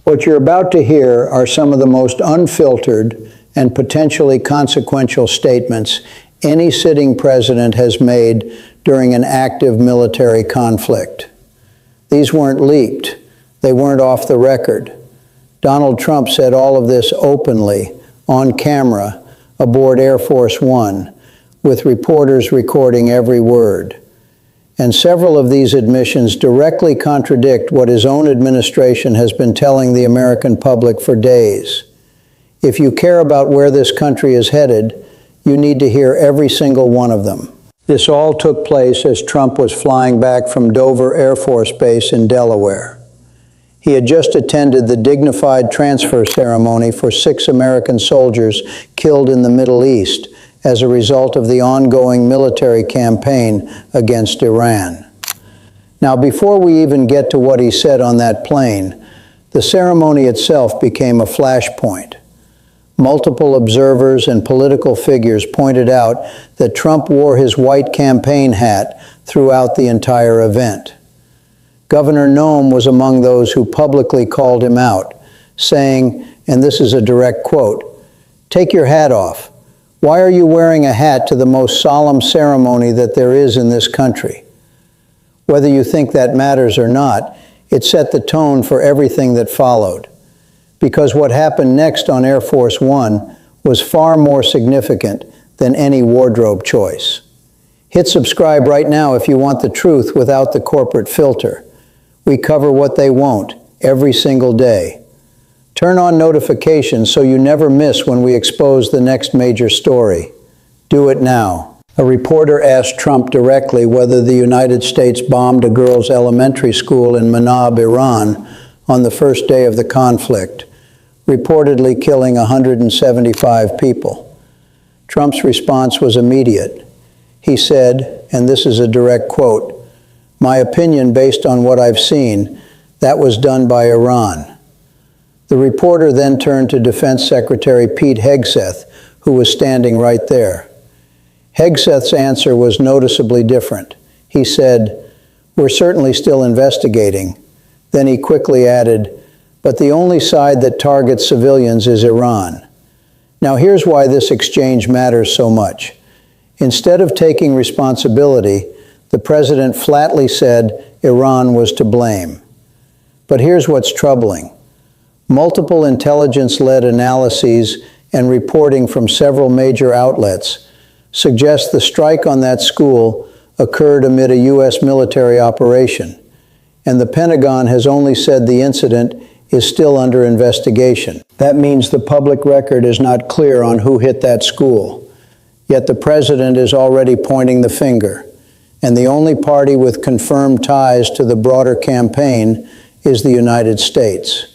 What you're about to hear are some of the most unfiltered and potentially consequential statements any sitting president has made during an active military conflict. These weren't leaked. They weren't off the record. Donald Trump said all of this openly, on camera, aboard Air Force One, with reporters recording every word. And several of these admissions directly contradict what his own administration has been telling the American public for days. If you care about where this country is headed, you need to hear every single one of them. This all took place as Trump was flying back from Dover Air Force Base in Delaware. He had just attended the Dignified transfer ceremony for 6 American soldiers killed in the Middle East as a result of the ongoing military campaign against Iran. Now, before we even get to what he said on that plane, the ceremony itself became a flashpoint. Multiple observers and political figures pointed out that Trump wore his white campaign hat throughout the entire event. Governor Nome was among those who publicly called him out, saying, and this is a direct quote, "Take your hat off. Why are you wearing a hat to the most solemn ceremony that there is in this country?" Whether you think that matters or not, it set the tone for everything that followed. Because what happened next on Air Force One was far more significant than any wardrobe choice. Hit subscribe right now if you want the truth without the corporate filter. We cover what they won't every single day. Turn on notifications so you never miss when we expose the next major story. Do it now. A reporter asked Trump directly whether the United States bombed a girls' elementary school in Manab, Iran, on the first day of the conflict, reportedly killing 175 people. Trump's response was immediate. He said, and this is a direct quote, "My opinion based on what I've seen, that was done by Iran." The reporter then turned to Defense Secretary Pete Hegseth, who was standing right there. Hegseth's answer was noticeably different. He said, "We're certainly still investigating." Then he quickly added, "But the only side that targets civilians is Iran." Now here's why this exchange matters so much. Instead of taking responsibility, the president flatly said Iran was to blame. But here's what's troubling. Multiple intelligence-led analyses and reporting from several major outlets suggest the strike on that school occurred amid a U.S. military operation, and the Pentagon has only said the incident is still under investigation. That means the public record is not clear on who hit that school. Yet the president is already pointing the finger, and the only party with confirmed ties to the broader campaign is the United States.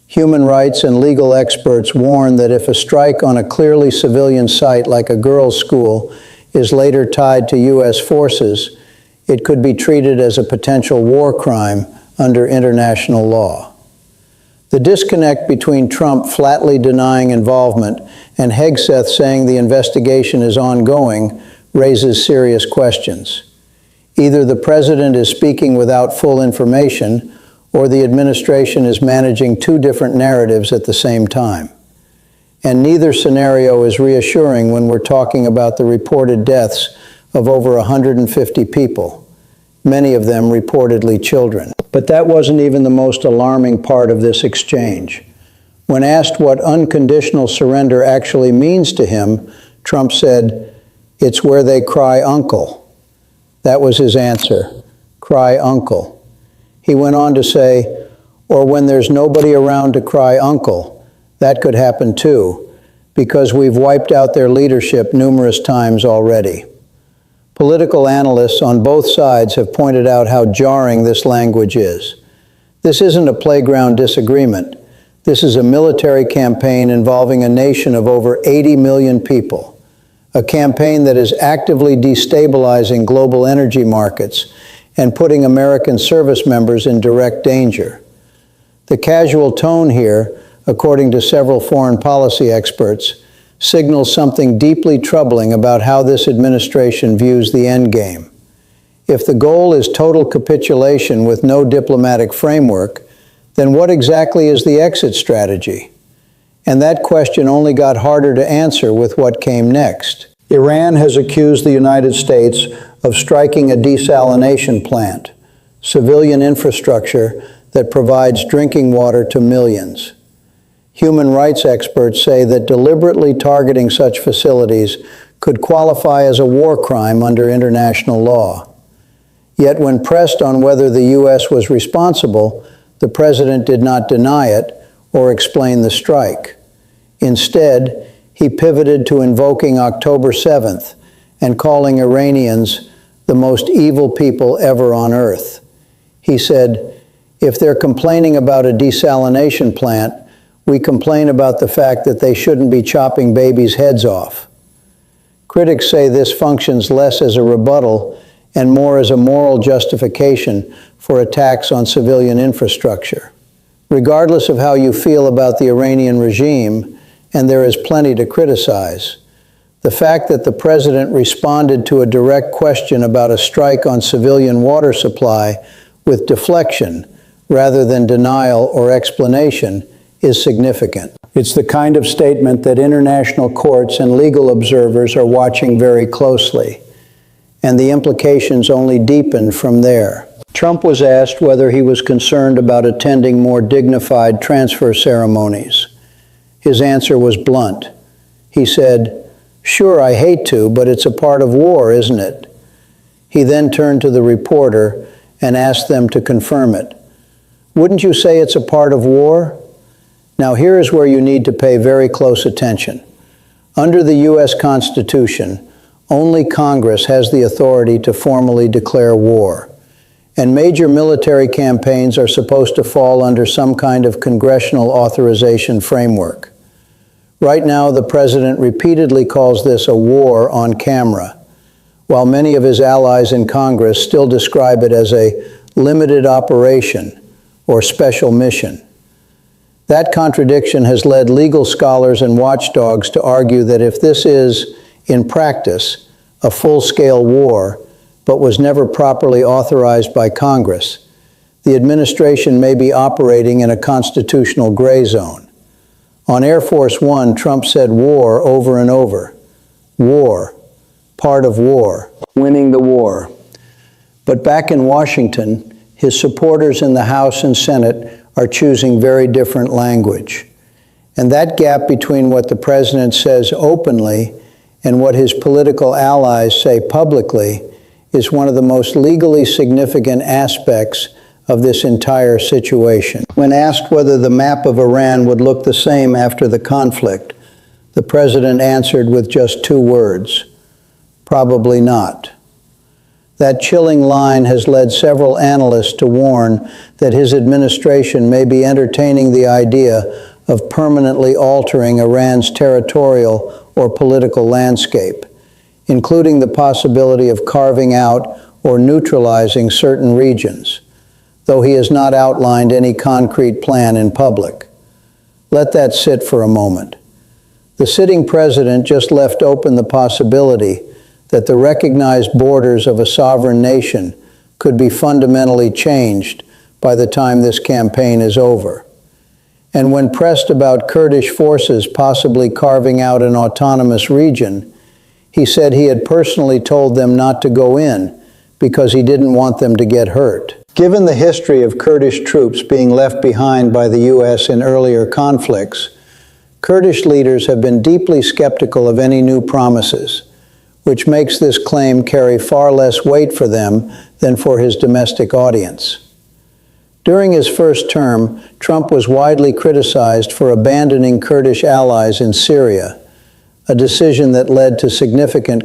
Human rights and legal experts warn that if a strike on a clearly civilian site like a girls' school is later tied to U.S. forces, it could be treated as a potential war crime under international law. The disconnect between Trump flatly denying involvement and Hegseth saying the investigation is ongoing raises serious questions. Either the president is speaking without full information, or the administration is managing 2 different narratives at the same time. And neither scenario is reassuring when we're talking about the reported deaths of over 150 people, many of them reportedly children. But that wasn't even the most alarming part of this exchange. When asked what unconditional surrender actually means to him, Trump said, "It's where they cry uncle." That was his answer, cry uncle. He went on to say, or when there's nobody around to cry uncle, that could happen too, because we've wiped out their leadership numerous times already. Political analysts on both sides have pointed out how jarring this language is. This isn't a playground disagreement. This is a military campaign involving a nation of over 80 million people, a campaign that is actively destabilizing global energy markets and putting American service members in direct danger. The casual tone here, according to several foreign policy experts, signals something deeply troubling about how this administration views the endgame. If the goal is total capitulation with no diplomatic framework, Then what exactly is the exit strategy? And that question only got harder to answer with what came next. Iran has accused the United States of striking a desalination plant, civilian infrastructure that provides drinking water to millions. Human rights experts say that deliberately targeting such facilities could qualify as a war crime under international law. Yet when pressed on whether the U.S. was responsible, the president did not deny it or explain the strike. Instead, he pivoted to invoking October 7th and calling Iranians the most evil people ever on earth. He said, "If they're complaining about a desalination plant, we complain about the fact that they shouldn't be chopping babies' heads off." Critics say this functions less as a rebuttal and more as a moral justification for attacks on civilian infrastructure. Regardless of how you feel about the Iranian regime, and there is plenty to criticize, the fact that the president responded to a direct question about a strike on civilian water supply with deflection rather than denial or explanation is significant. It's the kind of statement that international courts and legal observers are watching very closely, and the implications only deepen from there. Trump was asked whether he was concerned about attending more dignified transfer ceremonies. His answer was blunt. He said, "Sure, I hate to, but it's a part of war, isn't it?" He then turned to the reporter and asked them to confirm it. "Wouldn't you say it's a part of war?" Now here is where you need to pay very close attention. Under the U.S. Constitution, only Congress has the authority to formally declare war, and major military campaigns are supposed to fall under some kind of congressional authorization framework. Right now, the president repeatedly calls this a war on camera, while many of his allies in Congress still describe it as a limited operation or special mission. That contradiction has led legal scholars and watchdogs to argue that if this is, in practice, a full-scale war, but was never properly authorized by Congress, the administration may be operating in a constitutional gray zone. On Air Force One, Trump said war over and over. War, part of war, winning the war. But back in Washington, his supporters in the House and Senate are choosing very different language. And that gap between what the president says openly and what his political allies say publicly is one of the most legally significant aspects of this entire situation. When asked whether the map of Iran would look the same after the conflict, the president answered with just two words: probably not. That chilling line has led several analysts to warn that his administration may be entertaining the idea of permanently altering Iran's territorial or political landscape, including the possibility of carving out or neutralizing certain regions, though he has not outlined any concrete plan in public. Let that sit for a moment. The sitting president just left open the possibility that the recognized borders of a sovereign nation could be fundamentally changed by the time this campaign is over. And when pressed about Kurdish forces possibly carving out an autonomous region, he said he had personally told them not to go in because he didn't want them to get hurt. Given the history of Kurdish troops being left behind by the U.S. in earlier conflicts, Kurdish leaders have been deeply skeptical of any new promises, which makes this claim carry far less weight for them than for his domestic audience. During his first term, Trump was widely criticized for abandoning Kurdish allies in Syria, a decision that led to significant